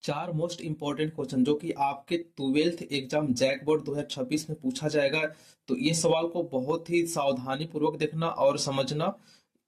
चार most important question जो कि आपके 12th एग्जाम जैक बोर्ड 2026 में पूछा जाएगा। तो ये सवाल को बहुत ही सावधानी पूर्वक देखना और समझना,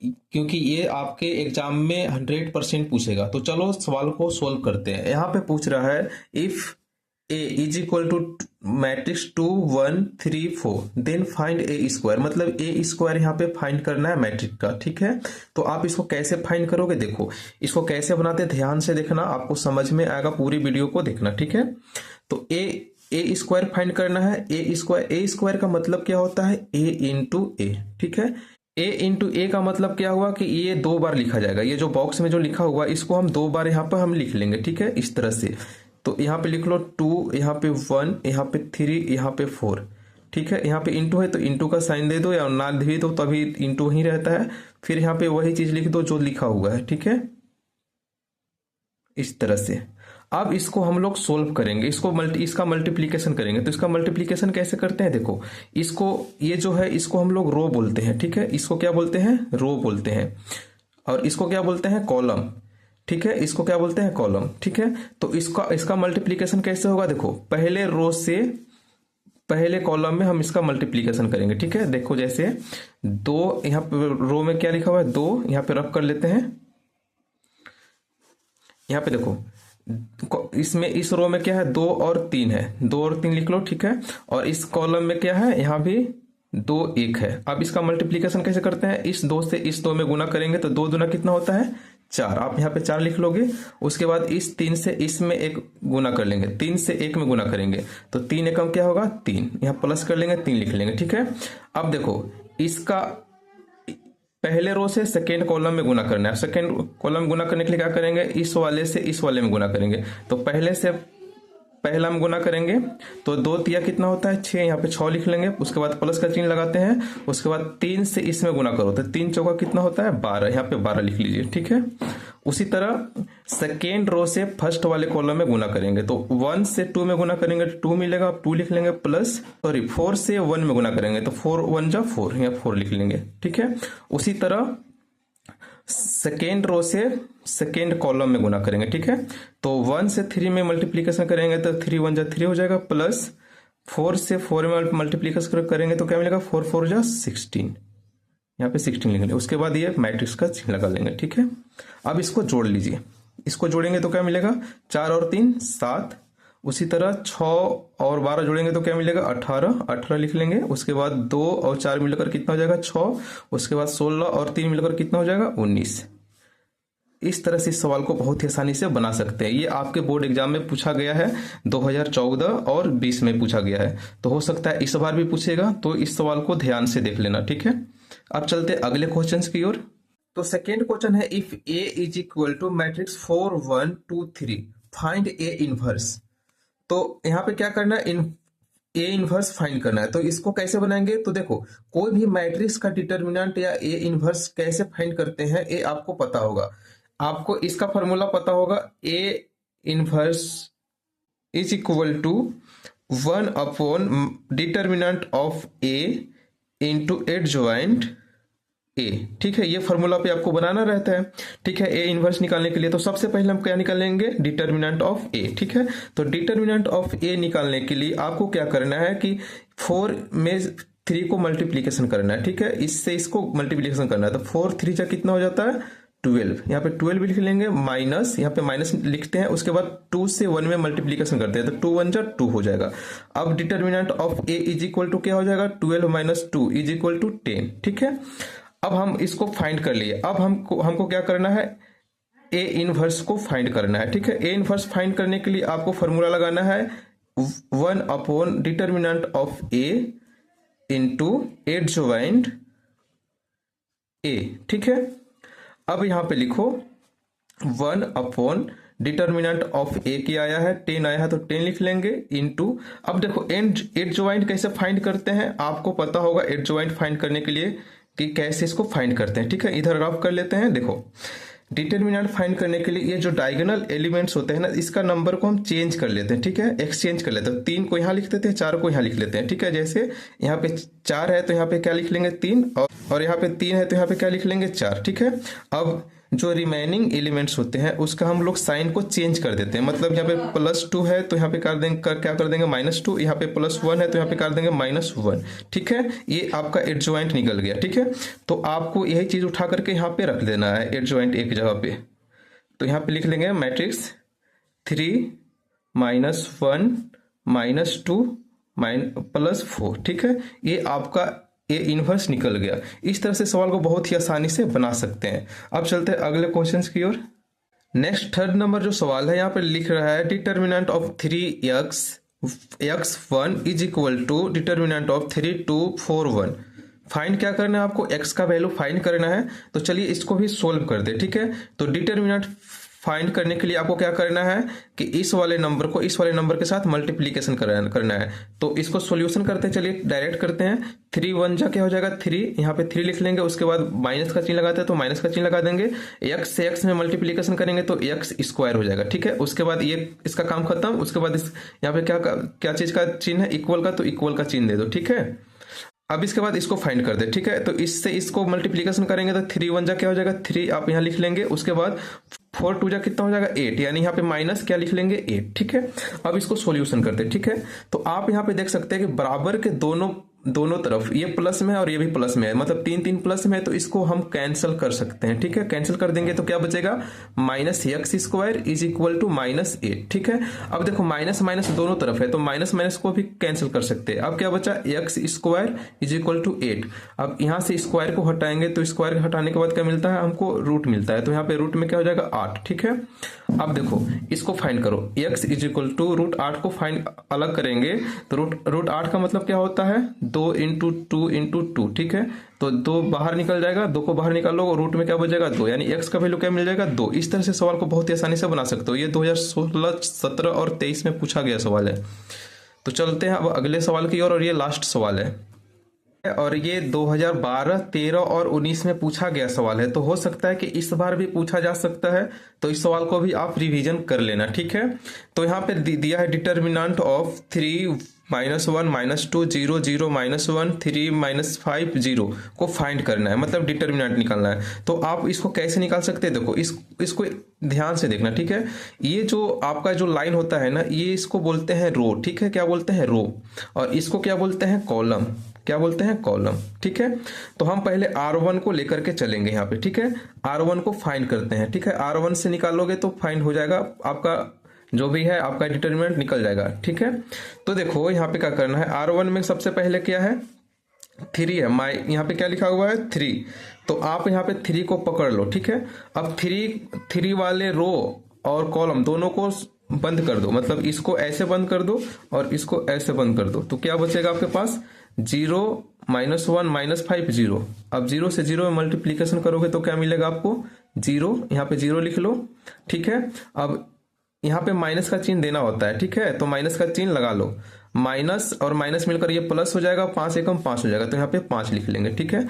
क्योंकि ये आपके एग्जाम में 100% पूछेगा। तो चलो सवाल को सोल्व करते हैं। यहाँ पे पूछ रहा है if A is equal to matrix 2 1 3 4 then find A square. मतलब ए स्क्वायर यहाँ पे फाइंड करना है मैट्रिक्स का, ठीक है। तो आप इसको कैसे फाइंड करोगे, देखो इसको कैसे बनाते हैं, ध्यान से देखना, आपको समझ में आएगा, पूरी वीडियो को देखना, ठीक है। तो ए स्क्वायर फाइंड करना है। ए स्क्वायर का मतलब क्या होता है, ए इंटू ए, ठीक है। ए इंटू ए का मतलब क्या हुआ कि ये दो बार लिखा जाएगा। ये जो बॉक्स में जो लिखा हुआ इसको हम दो बार यहाँ पर हम लिख लेंगे, ठीक है, इस तरह से। तो यहाँ पे लिख लो 2, यहाँ पे 1, यहाँ पे 3, यहाँ पे 4, ठीक है। यहाँ पे इंटू है तो इंटू का साइन दे दो, या ना भी दो तभी इंटू ही रहता है। फिर यहाँ पे वही चीज लिख दो जो लिखा हुआ है, ठीक है, इस तरह से। अब इसको हम लोग सोल्व करेंगे, इसका मल्टीप्लीकेशन करेंगे। तो इसका मल्टीप्लीकेशन कैसे करते हैं, देखो इसको, ये जो है इसको हम लोग रो बोलते हैं, ठीक है। इसको क्या बोलते हैं, रो बोलते हैं। और इसको क्या बोलते हैं, कॉलम, ठीक है। इसको क्या बोलते हैं, कॉलम, ठीक है। तो इसका मल्टीप्लीकेशन कैसे होगा, देखो पहले रो से पहले कॉलम में हम इसका मल्टीप्लीकेशन करेंगे, ठीक है। देखो जैसे 2, यहाँ पे रो में क्या लिखा हुआ है 2, यहाँ पे रफ कर लेते हैं। यहाँ पे देखो इसमें इस रो में क्या है 2 और 3 है, 2 और 3 लिख लो, ठीक है। और इस कॉलम में क्या है, यहाँ भी 2 1 है। अब इसका मल्टीप्लीकेशन कैसे करते हैं, इस 2 से इस 2 में गुना करेंगे तो 2 दूना कितना होता है 4। आप यहाँ पे 4 लिख लोगे। उसके बाद इस 3 से इसमें एक गुना कर लेंगे, 3 से 1 में गुना करेंगे तो 3 एकम क्या होगा 3, यहाँ प्लस कर लेंगे 3 लिख लेंगे, ठीक है। अब देखो इसका पहले रो से सेकेंड कॉलम में गुना करना है। सेकेंड कॉलम में गुना करने के लिए क्या करेंगे, इस वाले से इस वाले में गुना करेंगे। तो पहले से पहला में गुना करेंगे तो 2 तिया कितना होता है 6, यहाँ पे 6 लिख लेंगे। उसके बाद प्लस का चिन्ह लगाते हैं। उसके बाद 3 से इसमें गुना करो तो 3 चौका कितना होता है 12, यहाँ पे 12 लिख लीजिए, ठीक है। उसी तरह सेकेंड रो से फर्स्ट वाले कॉलम में गुना करेंगे तो 1 से 2 में गुना करेंगे तो 2 मिलेगा, 2 लिख लेंगे, प्लस 4 से 1 में गुना करेंगे तो 4 1 जा 4, यहाँ 4 लिख लेंगे, ठीक है। उसी तरह सेकेंड रो से सेकेंड कॉलम में गुना करेंगे, ठीक है। तो 1 से 3 में मल्टीप्लीकेशन करेंगे तो 3 1 जा 3 हो जाएगा, प्लस 4 से 4 में मल्टीप्लीकेशन करेंगे तो क्या मिलेगा 4 4 जा 16, यहाँ पे 16 लिख लेंगे। उसके बाद ये मैट्रिक्स का चिन्ह लगा लेंगे, ठीक है। अब इसको जोड़ लीजिए, इसको जोड़ेंगे तो क्या मिलेगा 4 और 3 7। उसी तरह 6 और 12 जोड़ेंगे तो क्या मिलेगा 18, 18 लिख लेंगे। उसके बाद 2 और 4 मिलकर कितना हो जाएगा 6। उसके बाद 16 और 3 मिलकर कितना हो जाएगा 19। इस तरह से इस सवाल को बहुत ही आसानी से बना सकते हैं। ये आपके बोर्ड एग्जाम में पूछा गया है, 2014 और 20 में पूछा गया है। तो हो सकता है इस बार भी पूछेगा, तो इस सवाल को ध्यान से देख लेना, ठीक है। अब चलते अगले क्वेश्चन की ओर। तो सेकेंड क्वेश्चन है if A is equal to matrix 4 1 2 3 find A inverse. तो यहाँ पे क्या करना है, ए इनवर्स फाइंड करना है। तो इसको कैसे बनाएंगे, तो देखो कोई भी मैट्रिक्स का डिटर्मिनेंट या ए इनवर्स कैसे फाइंड करते हैं ये आपको पता होगा। आपको इसका फॉर्मूला पता होगा, A inverse is equal to 1 upon determinant of A into adjoint A, ठीक है। ये फॉर्मूला पे आपको बनाना रहता है, ठीक है। ए इनवर्स निकालने के लिए तो सबसे पहले हम क्या निकालेंगे, डिटर्मिनेंट ऑफ ए, ठीक है। तो डिटर्मिनेंट ऑफ ए निकालने के लिए आपको क्या करना है कि 4 में 3 को मल्टीप्लीकेशन करना है, ठीक है। इससे इसको मल्टीप्लीकेशन करना है तो 4 3 जा कितना हो जाता है 12, यहाँ पे 12 लिख लेंगे, माइनस यहाँ पे माइनस लिखते हैं। उसके बाद 2 से 1 में मल्टीप्लीकेशन करते हैं तो 2 1 जा 2 हो जाएगा। अब determinant of A is equal to क्या हो जाएगा 12 माइनस 2 इज इक्वल टू 10, ठीक है। अब हम इसको फाइंड कर लिए। अब हमको क्या करना है, ए इनवर्स को फाइंड करना है, ठीक है। ए इनवर्स फाइंड करने के लिए आपको फॉर्मूला लगाना है 1 upon determinant of A into adjoint A, ठीक है। अब यहां पे लिखो 1 अपॉन डिटर्मिनेंट ऑफ ए की आया है 10 आया है तो 10 लिख लेंगे, इंटू अब देखो एडजॉइंट कैसे फाइंड करते हैं आपको पता होगा। एडजॉइंट फाइंड करने के लिए कि कैसे इसको फाइंड करते हैं, ठीक है। इधर रफ कर लेते हैं। देखो डिटर्मिनेंट फाइंड करने के लिए ये जो डायगोनल एलिमेंट्स होते हैं ना, इसका नंबर को हम चेंज कर लेते हैं, ठीक है, एक्सचेंज कर लेते हैं। 3 को यहाँ लिख देते हैं, 4 को यहाँ लिख लेते हैं, ठीक है। जैसे यहाँ पे 4 है तो यहाँ पे क्या लिख लेंगे 3, और यहाँ पे 3 है तो यहाँ पे क्या लिख लेंगे 4, ठीक है। अब जो रिमेनिंग एलिमेंट्स होते हैं उसका हम लोग साइन को चेंज कर देते हैं। मतलब यहाँ पे +2 है तो यहाँ पे कर देंगे क्या कर देंगे -2, यहाँ पे +1 है तो यहाँ पे कर देंगे -1। ठीक है, ये आपका एडजॉइंट निकल गया। ठीक है, तो आपको यही चीज उठा करके यहाँ पे रख देना है एडजॉइंट एक जगह पे। तो यहाँ पे लिख लेंगे मैट्रिक्स 3 -1 -2 +4। ठीक है, ये आपका ये इनवर्स निकल गया। इस तरह से सवाल को बहुत ही आसानी से बना सकते हैं। अब चलते हैं अगले क्वेश्चंस की ओर। नेक्स्ट 3rd नंबर जो सवाल है यहाँ पे लिख रहा है determinant of 3x x1 is equal to determinant of 3 2 4 1। Find क्या करना है आपको, x का वैल्यू फाइंड करना है। तो चलिए इसको भी सोल्व कर दे। ठीक है, तो डिटर्मिनेंट फाइंड करने के लिए आपको क्या करना है कि इस वाले नंबर को इस वाले नंबर के साथ मल्टीप्लीकेशन करना है। तो इसको सॉल्यूशन करते हैं, चलिए डायरेक्ट करते हैं। 3 1 जा क्या हो जाएगा 3, यहाँ पे 3 लिख लेंगे, उसके बाद माइनस का चिन्ह लगाते हैं तो माइनस का चिन्ह लगा देंगे। x से x में मल्टीप्लीकेशन करेंगे तो x² हो जाएगा। ठीक है, उसके बाद ये इसका काम खत्म। उसके बाद यहाँ पे क्या चीज का चिन्ह है, इक्वल का, तो इक्वल का चिन्ह दे दो। ठीक है, अब इसके बाद इसको फाइंड कर दे। ठीक है, तो इससे इसको मल्टीप्लीकेशन करेंगे तो 3 1 जा क्या हो जाएगा 3, आप यहाँ लिख लेंगे। उसके बाद 4 2 जा कितना हो जाएगा 8, यानी यहाँ पे माइनस क्या लिख लेंगे 8। ठीक है, अब इसको सॉल्यूशन करते। ठीक है, तो आप यहाँ पे देख सकते हैं कि बराबर के दोनों तरफ ये प्लस में है और ये भी प्लस में है, मतलब 3 3 प्लस में है, तो इसको हम कैंसिल कर सकते हैं। ठीक है, कैंसिल कर देंगे तो क्या बचेगा -x² इज इक्वल टू -8। ठीक है, अब देखो माइनस माइनस दोनों तरफ है तो माइनस माइनस को भी कैंसिल कर सकते हैं। अब क्या बचा x² इज इक्वल टू 8। अब यहाँ से स्क्वायर को हटाएंगे तो स्क्वायर हटाने के बाद क्या मिलता है हमको, रूट मिलता है। तो यहाँ पे रूट में क्या हो जाएगा 8। ठीक है, अब देखो इसको फाइंड करो, x इज इक्वल टू √8 को फाइंड अलग करेंगे तो √8 का मतलब क्या होता है 2 × 2 × 2। ठीक है, तो 2 बाहर निकल जाएगा, 2 को बाहर निकालो, रूट में क्या बचेगा 2, यानी x का वैल्यू क्या मिल जाएगा 2। इस तरह से सवाल को बहुत ही आसानी से बना सकते हो। ये 2016 17 और 23 में पूछा गया सवाल है। तो चलते हैं अब अगले सवाल की ओर, और ये लास्ट सवाल है और ये 2012 13 और 19 में पूछा गया सवाल है। तो हो सकता है कि इस बार भी पूछा जा सकता है, तो इस सवाल को भी आप रिवीजन कर लेना। ठीक है, तो यहाँ पे दिया है डिटर्मिनेंट ऑफ 3 -1 -2 0 0 -1 3 -5 0 को फाइंड करना है, मतलब डिटर्मिनेंट निकालना है। तो आप इसको कैसे निकाल सकते हैं, देखो इसको ध्यान से देखना। ठीक है, ये जो आपका जो लाइन होता है ना, ये इसको बोलते हैं रो। ठीक है, क्या बोलते हैं रो, और इसको क्या बोलते हैं कॉलम। क्या बोलते हैं कॉलम। ठीक है, तो हम पहले R1 को लेकर के चलेंगे यहाँ पे। ठीक है, R1 को फाइंड करते हैं। ठीक है, R1 से निकालोगे तो फाइंड हो जाएगा आपका जो भी है, आपका डिटर्मिनेंट निकल जाएगा। ठीक है, तो देखो यहाँ पे क्या करना है, R1 में सबसे पहले क्या है 3 है, यहाँ पे क्या लिखा हुआ है 3, तो आप यहाँ पे 3 को पकड़ लो। ठीक है, अब 3 वाले रो और कॉलम दोनों को बंद कर दो, मतलब इसको ऐसे बंद कर दो और इसको ऐसे बंद कर दो, तो क्या बचेगा आपके पास 0 -1 -5 0। अब 0 से 0 में मल्टीप्लीकेशन करोगे तो क्या मिलेगा आपको 0, यहाँ पे 0 लिख लो। ठीक है, अब यहाँ पे माइनस का चिन्ह देना होता है। ठीक है, तो माइनस का चिन्ह लगा लो, माइनस और माइनस मिलकर ये प्लस हो जाएगा, 5 एकम 5 हो जाएगा, तो यहाँ पे 5 लिख लेंगे। ठीक है,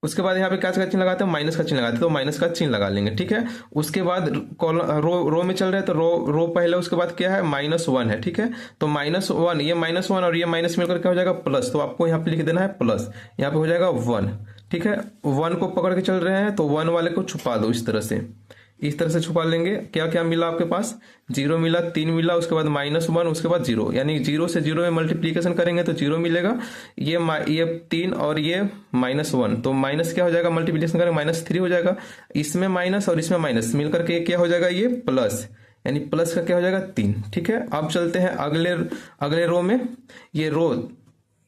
उसके बाद यहाँ पे क्या का चिन्ह लगाते हैं, माइनस का चिन्ह लगाते हैं, तो माइनस का चिन्ह लगा लेंगे। ठीक है, उसके बाद रो में चल रहे हैं तो रो पहले, उसके बाद क्या है -1 है। ठीक है, तो -1, ये -1 और ये माइनस मिलकर क्या हो जाएगा प्लस, तो आपको यहाँ पे लिख देना है प्लस, यहाँ पे हो जाएगा 1। ठीक है, 1 को पकड़ के चल रहे हैं तो 1 वाले को छुपा दो, इस तरह से छुपा लेंगे। क्या क्या मिला आपके पास 0 मिला, 3 मिला, उसके बाद -1, उसके बाद 0, यानी 0 से 0 में मल्टीप्लीकेशन करेंगे तो 0 मिलेगा। ये 3 और ये -1, तो माइनस क्या हो जाएगा, मल्टीप्लीकेशन करेंगे -3 हो जाएगा, इसमें माइनस और इसमें माइनस मिलकर के क्या हो जाएगा ये प्लस, यानी प्लस का क्या हो जाएगा 3। ठीक है, अब चलते हैं अगले रो में। ये रो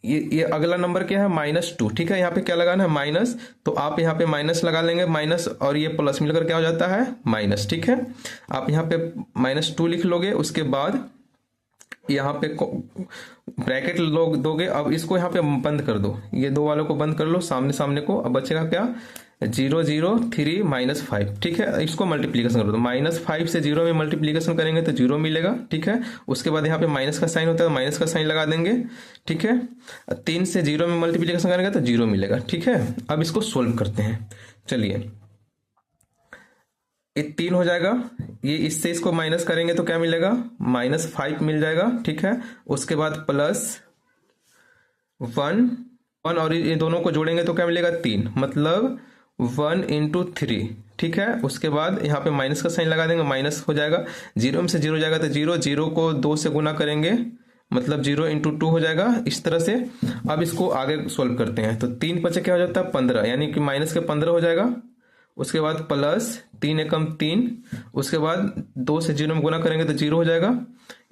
ये अगला नंबर क्या है -2। ठीक है, यहाँ पे क्या लगाना है माइनस, तो आप यहाँ पे माइनस लगा लेंगे, माइनस और ये प्लस मिलकर क्या हो जाता है माइनस। ठीक है, आप यहाँ पे -2 लिख लोगे, उसके बाद यहाँ पे ब्रैकेट दोगे। अब इसको यहाँ पे बंद कर दो, ये 2 वालों को बंद कर लो सामने को। अब बचेगा क्या 0 0 3 -5। ठीक है, इसको मल्टीप्लीकेशन करो तो -5 से 0 में मल्टीप्लीकेशन करेंगे तो 0 मिलेगा। ठीक है, उसके बाद यहाँ पे माइनस का साइन होता है तो माइनस का साइन लगा देंगे। ठीक है, 3 से 0 में मल्टीप्लीकेशन करेंगे तो 0 मिलेगा। ठीक है, अब इसको सोल्व करते हैं। चलिए, ये 3 हो जाएगा, ये इससे इसको माइनस करेंगे तो क्या मिलेगा -5 मिल जाएगा। ठीक है, उसके बाद +1 और ये दोनों को जोड़ेंगे तो क्या मिलेगा 3, मतलब 1 × 3, ठीक है। उसके बाद यहाँ पे माइनस का साइन लगा देंगे, माइनस हो जाएगा, 0 में से 0 जाएगा तो 0, 0 को 2 से गुना करेंगे मतलब 0 इंटू 2 हो जाएगा इस तरह से। अब इसको आगे सोल्व करते हैं तो 3 पचे क्या हो जाता है 15, यानी कि माइनस के 15 हो जाएगा। उसके बाद प्लस 3 एकम 3, उसके बाद 2 से 0 में गुना करेंगे तो 0 हो जाएगा,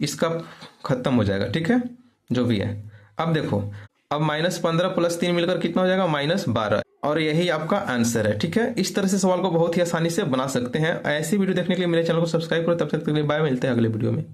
इसका खत्म हो जाएगा, ठीक है जो भी है। अब देखो, अब -15 प्लस 3 मिलकर कितना हो जाएगा -12, और यही आपका आंसर है, ठीक है। इस तरह से सवाल को बहुत ही आसानी से बना सकते हैं। ऐसी वीडियो देखने के लिए मेरे चैनल को सब्सक्राइब करो। तब तक के लिए बाय, मिलते हैं अगले वीडियो में।